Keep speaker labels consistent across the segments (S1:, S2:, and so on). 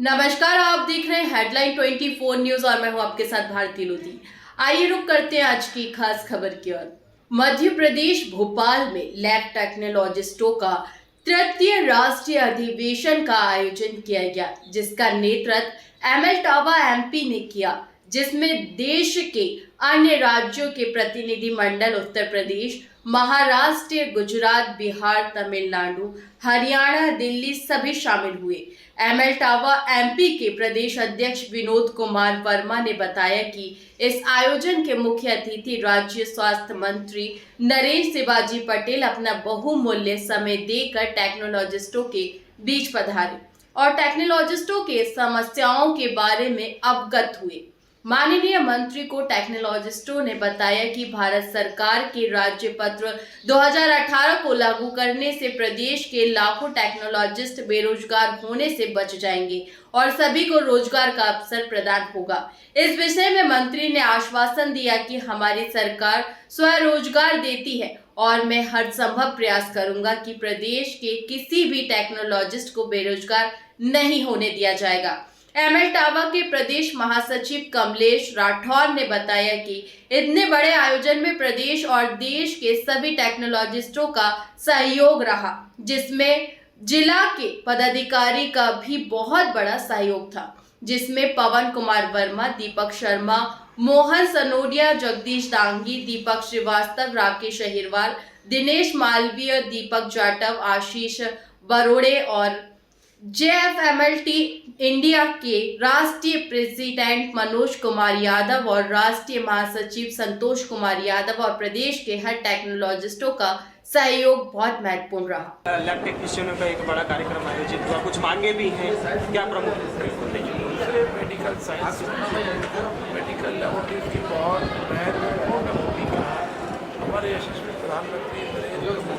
S1: नमस्कार, आप देख रहे हैं हेडलाइन 24 न्यूज और मैं हूं आपके साथ भारती लोधी। आइए रुक करते हैं आज की खास खबर की ओर। मध्य प्रदेश भोपाल में लैब टेक्नोलॉजिस्टों का तृतीय राष्ट्रीय अधिवेशन का आयोजन किया गया, जिसका नेतृत्व एमएल टावा एमपी ने किया, जिसमें देश के अन्य राज्यों के प्रतिनिधि मंडल उत्तर प्रदेश, महाराष्ट्र, गुजरात, बिहार, तमिलनाडु, हरियाणा, दिल्ली सभी शामिल हुए। एमएल टावा एमपी के प्रदेश अध्यक्ष विनोद कुमार वर्मा ने बताया कि इस आयोजन के मुख्य अतिथि राज्य स्वास्थ्य मंत्री नरेश शिवाजी पटेल अपना बहुमूल्य समय देकर टेक्नोलॉजिस्टों के बीच पधारे और टेक्नोलॉजिस्टों के समस्याओं के बारे में अवगत हुए। माननीय मंत्री को टेक्नोलॉजिस्टों ने बताया कि भारत सरकार के राज्य पत्र 2018 को लागू करने से प्रदेश के लाखों टेक्नोलॉजिस्ट बेरोजगार होने से बच जाएंगे और सभी को रोजगार का अवसर प्रदान होगा। इस विषय में मंत्री ने आश्वासन दिया कि हमारी सरकार स्वरोजगार देती है और मैं हर संभव प्रयास करूंगा कि प्रदेश के किसी भी टेक्नोलॉजिस्ट को बेरोजगार नहीं होने दिया जाएगा। एमएल टावा के प्रदेश महासचिव कमलेश राठौर ने बताया कि इतने बड़े आयोजन में प्रदेश और देश के सभी टेक्नोलॉजिस्टों का सहयोग रहा, जिसमें जिला के पदाधिकारी का भी बहुत बड़ा सहयोग था, जिसमें पवन कुमार वर्मा, दीपक शर्मा, मोहन सनोडिया, जगदीश दांगी, दीपक श्रीवास्तव, राकेश अहिरवाल, दिनेश मालवीय, दीपक जाटव, आशीष बरोड़े और जेएफएमएलटी इंडिया के राष्ट्रीय प्रेसिडेंट मनोज कुमार यादव और राष्ट्रीय महासचिव संतोष कुमार यादव और प्रदेश के हर टेक्नोलॉजिस्टों का सहयोग बहुत महत्वपूर्ण रहा।
S2: लैब टेक्नीशियनों का एक बड़ा कार्यक्रम आयोजित हुआ, कुछ मांगे भी हैं, क्या प्रमुख?
S3: मेडिकल साइंस, मेडिकल लैबोरेटरीज की बहुत महत्वपूर्ण भूमिका है। हमारे यशस्वी प्रधानमंत्री नरेंद्र मोदी की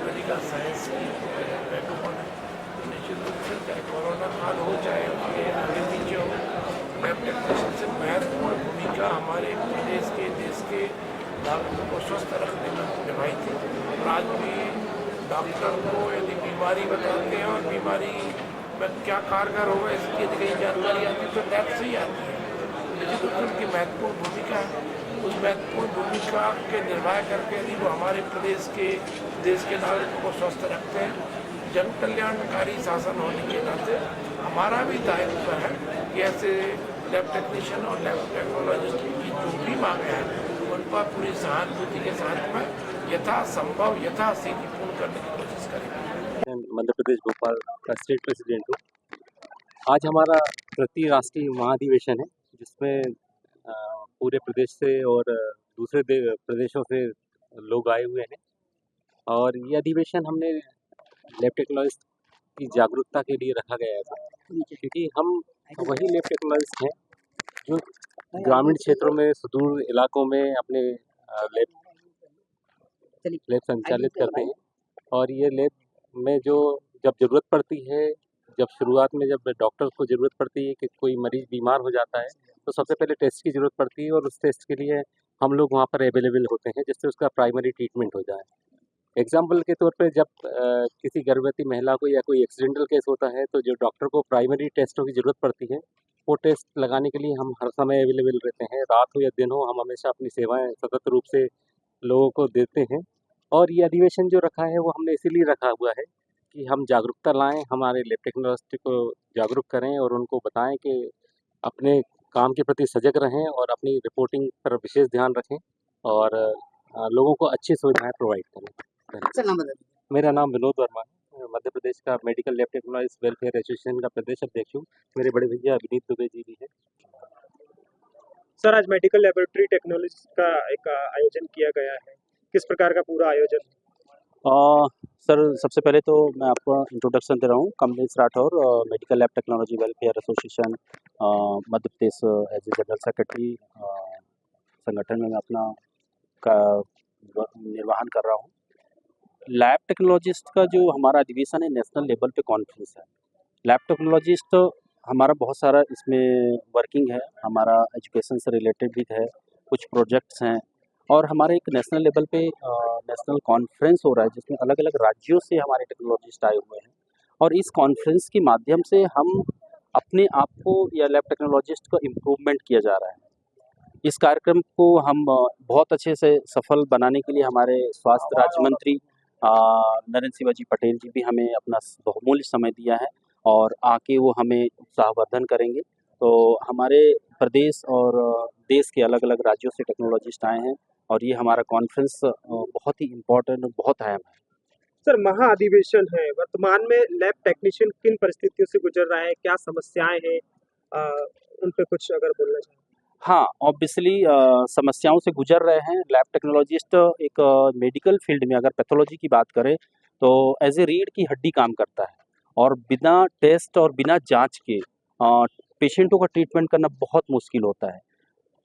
S3: मेडिकल साइंस की निश्चित रूप से चाहे कोरोना काल हो चाहे उसके आगे पीछे हो, लैब टेक्नीशियन से महत्वपूर्ण भूमिका हमारे प्रदेश के देश के डॉक्टरों को स्वस्थ रखने में निभाई थी। और आज भी डॉक्टर को यदि बीमारी बताते हैं और बीमारी में क्या कारगर होगा इसकी यदि कहीं जानकारी आती है तो लैब से ही आती है। निश्चित रूप से उनकी महत्वपूर्ण भूमिका है। उस महत्वपूर्ण भूमिका के निर्वाह करके यदि वो हमारे प्रदेश के देश के नागरिकों को स्वस्थ रखते हैं, जन कल्याणकारी शासन होने के नाते हमारा भी दायित्व है कि ऐसे लैब टेक्नीशियन और लैब टेक्नोलॉजिस्ट की जो भी मांगे हैं उन पर पूरी सहानुभूति के साथ में यथासंभव यथाशीघ्र पूर्ण करने की कोशिश करेंगे।
S4: मध्य प्रदेश भोपाल का स्टेट प्रेसिडेंट हूँ। आज हमारा तृतीय राष्ट्रीय महाधिवेशन है, जिसमें पूरे प्रदेश से और दूसरे प्रदेशों से लोग आए हुए हैं। और ये अधिवेशन हमने लैब टेक्नोलॉजिस्ट की जागरूकता के लिए रखा गया था, क्योंकि हम वही लैब टेक्नोलॉजिस्ट हैं जो ग्रामीण क्षेत्रों में, सुदूर इलाकों में अपने लैब संचालित करते हैं। और ये लैब में जो जब ज़रूरत पड़ती है, जब शुरुआत में जब डॉक्टर्स को ज़रूरत पड़ती है कि कोई मरीज़ बीमार हो जाता है, तो सबसे पहले टेस्ट की ज़रूरत पड़ती है और उस टेस्ट के लिए हम लोग वहाँ पर अवेलेबल होते हैं, जिससे उसका प्राइमरी ट्रीटमेंट हो जाए। एग्जाम्पल के तौर पे जब किसी गर्भवती महिला को या कोई एक्सीडेंटल केस होता है, तो जो डॉक्टर को प्राइमरी टेस्टों की ज़रूरत पड़ती है, वो टेस्ट लगाने के लिए हम हर समय अवेलेबल रहते हैं। रात हो या दिन हो, हम हमेशा अपनी सेवाएँ सतत रूप से लोगों को देते हैं। और ये अधिवेशन जो रखा है वो हमने इसीलिए रखा हुआ है कि हम जागरूकता लाएँ, हमारे लैब टेक्नोलॉजिस्ट को जागरूक करें और उनको बताएं कि अपने काम के प्रति सजग रहें और अपनी रिपोर्टिंग पर विशेष ध्यान रखें और लोगों को अच्छी सुविधाएं प्रोवाइड करें। मेरा नाम विनोद वर्मा है, मध्य प्रदेश का medical lab technologist welfare association का प्रदेश अध्यक्ष हूँ। मेरे बड़े भैया अभिनीत दुबे जी भी हैं।
S2: सर, आज मेडिकल लेबोरेटरी टेक्नोलॉजी का एक आयोजन किया गया है, किस प्रकार का पूरा आयोजन?
S4: सर, सबसे पहले तो मैं आपको इंट्रोडक्शन दे रहा हूँ। Kamlesh Rathore, medical lab technology welfare association Madhya Pradesh as a general secretary संगठन में मैं अपना का निर्वहन कर रहा हूँ। लैब टेक्नोलॉजिस्ट का जो हमारा अधिवेशन है, नेशनल लेवल पे कॉन्फ्रेंस है। लैब टेक्नोलॉजिस्ट हमारा बहुत सारा इसमें वर्किंग है, हमारा एजुकेशन से रिलेटेड भी है, कुछ प्रोजेक्ट्स हैं
S5: और हमारे एक नेशनल लेवल पे नेशनल कॉन्फ्रेंस हो रहा है जिसमें अलग अलग राज्यों से हमारे टेक्नोलॉजिस्ट आए हुए हैं। और इस कॉन्फ्रेंस के माध्यम से हम अपने आप को या लैब टेक्नोलॉजिस्ट को इम्प्रूवमेंट किया जा रहा है। इस कार्यक्रम को हम बहुत अच्छे से सफल बनाने के लिए हमारे स्वास्थ्य राज्य मंत्री नरेंद्र सिंह जी पटेल जी भी हमें अपना बहुमूल्य समय दिया है और आके वो हमें उत्साहवर्धन करेंगे। तो हमारे प्रदेश और देश के अलग अलग राज्यों से टेक्नोलॉजिस्ट आए हैं और ये हमारा कॉन्फ्रेंस बहुत ही इम्पोर्टेंट और बहुत अहम है।
S2: सर, महाअधिवेशन है, वर्तमान में लैब टेक्नीशियन किन परिस्थितियों से गुजर रहा है, क्या समस्याएं हैं, उन पे कुछ अगर बोलना चाहें।
S5: हाँ, ऑब्वियसली समस्याओं से गुजर रहे हैं। लैब टेक्नोलॉजिस्ट एक मेडिकल फील्ड में अगर पैथोलॉजी की बात करें तो एज ए रीढ़ की हड्डी काम करता है और बिना टेस्ट और बिना जांच के पेशेंटों का ट्रीटमेंट करना बहुत मुश्किल होता है।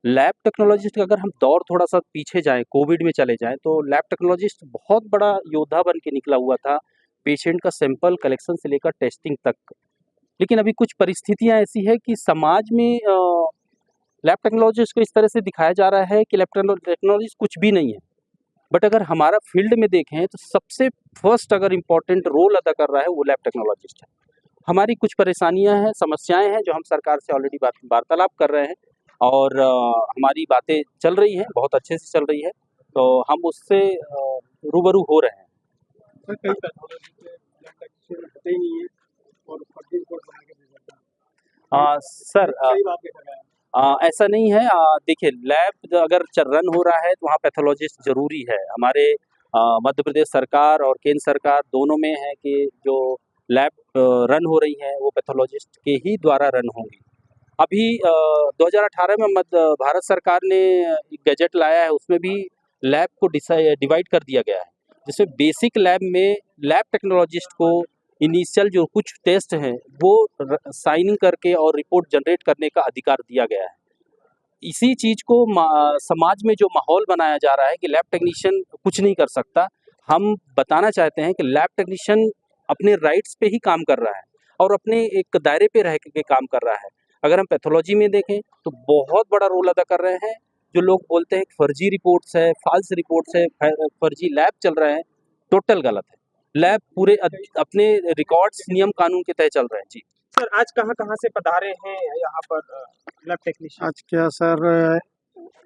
S5: लैब टेक्नोलॉजिस्ट का अगर हम दौर थोड़ा सा पीछे जाएं, कोविड में चले जाएं, तो लैब टेक्नोलॉजिस्ट बहुत बड़ा योद्धा बन के निकला हुआ था, पेशेंट का सैंपल कलेक्शन से लेकर टेस्टिंग तक। लेकिन अभी कुछ परिस्थितियां ऐसी है कि समाज में लैब टेक्नोलॉजिस्ट को इस तरह से दिखाया जा रहा है कि लैब टेक्नोलॉजिस्ट कुछ भी नहीं है। बट अगर हमारा फील्ड में देखें तो सबसे फर्स्ट अगर इम्पोर्टेंट रोल अदा कर रहा है वो लैब टेक्नोलॉजिस्ट है। हमारी कुछ परेशानियां हैं, समस्याएं हैं जो हम सरकार से ऑलरेडी वार्तालाप कर रहे हैं और हमारी बातें चल रही हैं, बहुत अच्छे से चल रही है, तो हम उससे रूबरू हो रहे हैं।
S2: सर, कई पैथोलॉजी के लैब टेक्नीशियन होते ही नहीं है और फर्जी रिपोर्ट बना के दे देता है।
S5: सर
S2: कई बार देखा गया है।
S5: ऐसा नहीं है। देखिए, लैब अगर रन हो रहा है तो वहाँ पैथोलॉजिस्ट ज़रूरी है। हमारे मध्य प्रदेश सरकार और केंद्र सरकार दोनों में है कि जो लैब रन हो रही है वो पैथोलॉजिस्ट के ही द्वारा रन होंगी। अभी 2018 में भारत सरकार ने एक गैजेट लाया है, उसमें भी लैब को डिवाइड कर दिया गया है, जिसमें बेसिक लैब में लैब टेक्नोलॉजिस्ट को इनिशियल जो कुछ टेस्ट हैं वो साइनिंग करके और रिपोर्ट जनरेट करने का अधिकार दिया गया है। इसी चीज़ को समाज में जो माहौल बनाया जा रहा है कि लैब टेक्नीशियन कुछ नहीं कर सकता, हम बताना चाहते हैं कि लैब टेक्नीशियन अपने राइट्स पे ही काम कर रहा है और अपने एक दायरे पे रह के काम कर रहा है। अगर हम पैथोलॉजी में देखें तो बहुत बड़ा रोल अदा कर रहे हैं। जो लोग बोलते हैं कि फर्जी रिपोर्ट्स है, फाल्स रिपोर्ट्स है, फर्जी लैब चल रहे हैं, टोटल गलत है। लैब पूरे अपने रिकॉर्ड्स नियम कानून के तहत चल रहे हैं। जी
S2: सर, आज कहाँ से पधारे हैं यहाँ पर लैब टेक्नीशियन?
S6: आज क्या सर,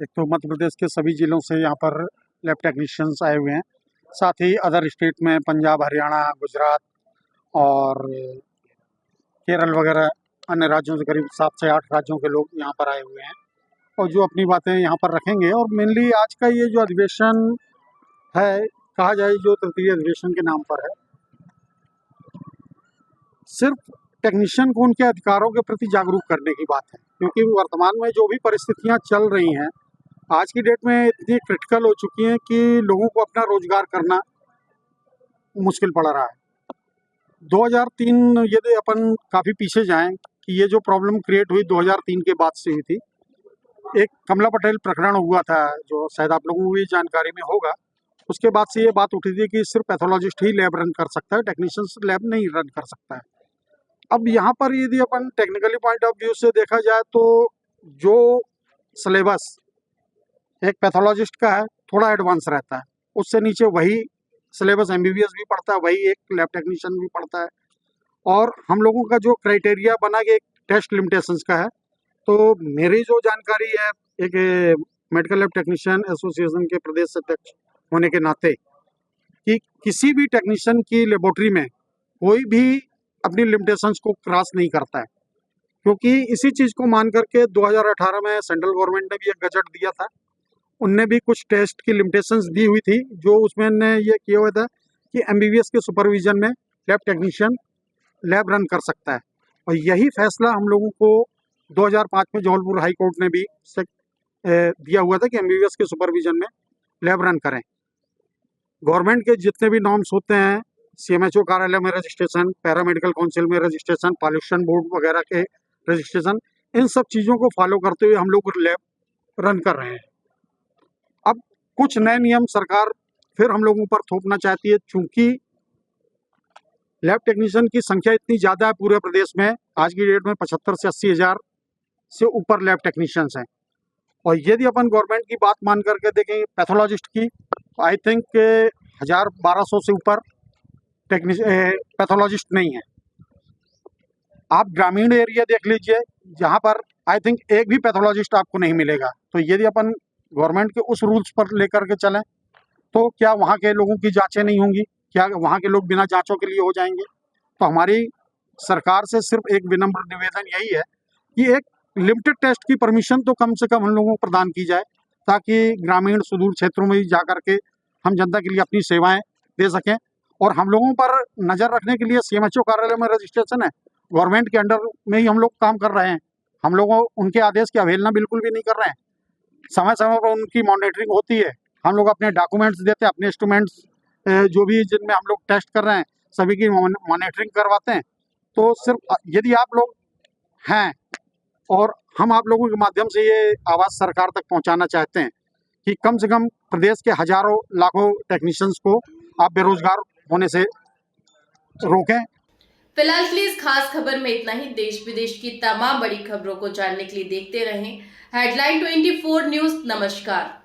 S6: एक तो मध्य प्रदेश के सभी जिलों से यहाँ पर लैब टेक्नीशियंस आए हुए हैं, साथ ही अदर स्टेट में पंजाब, हरियाणा, गुजरात और केरल वगैरह अन्य राज्यों से करीब 7 से 8 राज्यों के लोग यहाँ पर आए हुए हैं और जो अपनी बातें यहाँ पर रखेंगे। और मेनली आज का ये जो अधिवेशन है, कहा जाए जो तृतीय अधिवेशन के नाम पर है, सिर्फ टेक्नीशियन को उनके अधिकारों के प्रति जागरूक करने की बात है। क्योंकि वर्तमान में जो भी परिस्थितियां चल रही हैं आज की डेट में इतनी क्रिटिकल हो चुकी हैं कि लोगों को अपना रोजगार करना मुश्किल पड़ रहा है। 2003 यदि अपन काफ़ी पीछे जाएं कि ये जो प्रॉब्लम क्रिएट हुई 2003 के बाद से हुई थी, एक कमला पटेल प्रकरण हुआ था जो शायद आप लोगों को भी जानकारी में होगा। उसके बाद से ये बात उठी थी कि सिर्फ पैथोलॉजिस्ट ही लैब रन कर सकता है, टेक्नीशियंस लैब नहीं रन कर सकता है। अब यहाँ पर यदि अपन टेक्निकली पॉइंट ऑफ व्यू से देखा जाए तो जो सिलेबस एक पैथोलॉजिस्ट का है थोड़ा एडवांस रहता है, उससे नीचे वही सिलेबस एमबीबीएस भी पढ़ता है, वही एक लैब टेक्नीशियन भी पढ़ता है। और हम लोगों का जो क्राइटेरिया बना के एक टेस्ट लिमिटेशंस का है, तो मेरी जो जानकारी है एक मेडिकल लैब टेक्नीशियन एसोसिएशन के प्रदेश अध्यक्ष होने के नाते, कि किसी भी टेक्नीशियन की लेबोरेटरी में कोई भी अपनी लिमिटेशंस को क्रॉस नहीं करता है। क्योंकि इसी चीज़ को मान करके 2018 में सेंट्रल गवर्नमेंट ने भी एक गजट दिया था, उनने भी कुछ टेस्ट की लिमिटेशंस दी हुई थी, जो उसमें ने ये किया हुआ था कि एमबीबीएस के सुपरविजन में लैब टेक्नीशियन लैब रन कर सकता है। और यही फैसला हम लोगों को 2005 में जबलपुर हाई कोर्ट ने भी दिया हुआ था कि एमबीबीएस के सुपरविजन में लैब रन करें। गवर्नमेंट के जितने भी नॉर्म्स होते हैं, सीएमएचओ कार्यालय में रजिस्ट्रेशन, पैरामेडिकल काउंसिल में रजिस्ट्रेशन, पॉल्यूशन बोर्ड वगैरह के रजिस्ट्रेशन, इन सब चीज़ों को फॉलो करते हुए हम लोग लैब रन कर रहे हैं। अब कुछ नए नियम सरकार फिर हम लोगों पर थोपना चाहती है, चूंकि लैब टेक्नीशियन की संख्या इतनी ज़्यादा है पूरे प्रदेश में, आज की डेट में 75 से 80 हज़ार से ऊपर लैब टेक्नीशियंस हैं। और यदि अपन गवर्नमेंट की बात मान करके देखें पैथोलॉजिस्ट की, आई थिंक 1000-1200 से ऊपर पैथोलॉजिस्ट नहीं है। आप ग्रामीण एरिया देख लीजिए, जहाँ पर आई थिंक एक भी पैथोलॉजिस्ट आपको नहीं मिलेगा। तो यदि अपन गवर्नमेंट के उस रूल्स पर लेकर के चलें तो क्या वहाँ के लोगों की जांचें नहीं होंगी? क्या वहाँ के लोग बिना जांचों के लिए हो जाएंगे? तो हमारी सरकार से सिर्फ एक विनम्र निवेदन यही है कि एक लिमिटेड टेस्ट की परमिशन तो कम से कम हम लोगों को प्रदान की जाए, ताकि ग्रामीण सुदूर क्षेत्रों में जा करके हम जनता के लिए अपनी सेवाएं दे सकें। और हम लोगों पर नज़र रखने के लिए CMHO कार्यालय में रजिस्ट्रेशन है, गवर्नमेंट के अंडर में ही हम लोग काम कर रहे हैं। हम लोगों उनके आदेश की अवहेलना बिल्कुल भी नहीं कर रहे हैं। समय समय पर उनकी मॉनिटरिंग होती है, हम लोग अपने डॉक्यूमेंट्स देते हैं, अपने इंस्ट्रूमेंट्स जो भी जिनमें हम लोग टेस्ट कर रहे हैं सभी की मॉनिटरिंग करवाते हैं। तो सिर्फ यदि आप लोग हैं और हम आप लोगों के माध्यम से ये आवाज़ सरकार तक पहुंचाना चाहते हैं कि कम से कम प्रदेश के हजारों लाखों टेक्नीशियंस को आप बेरोजगार होने से रोकें।
S1: फिलहाल के लिए इस खास खबर में इतना ही। देश विदेश की तमाम बड़ी खबरों को जानने के लिए देखते रहें हेडलाइन 24 न्यूज। नमस्कार।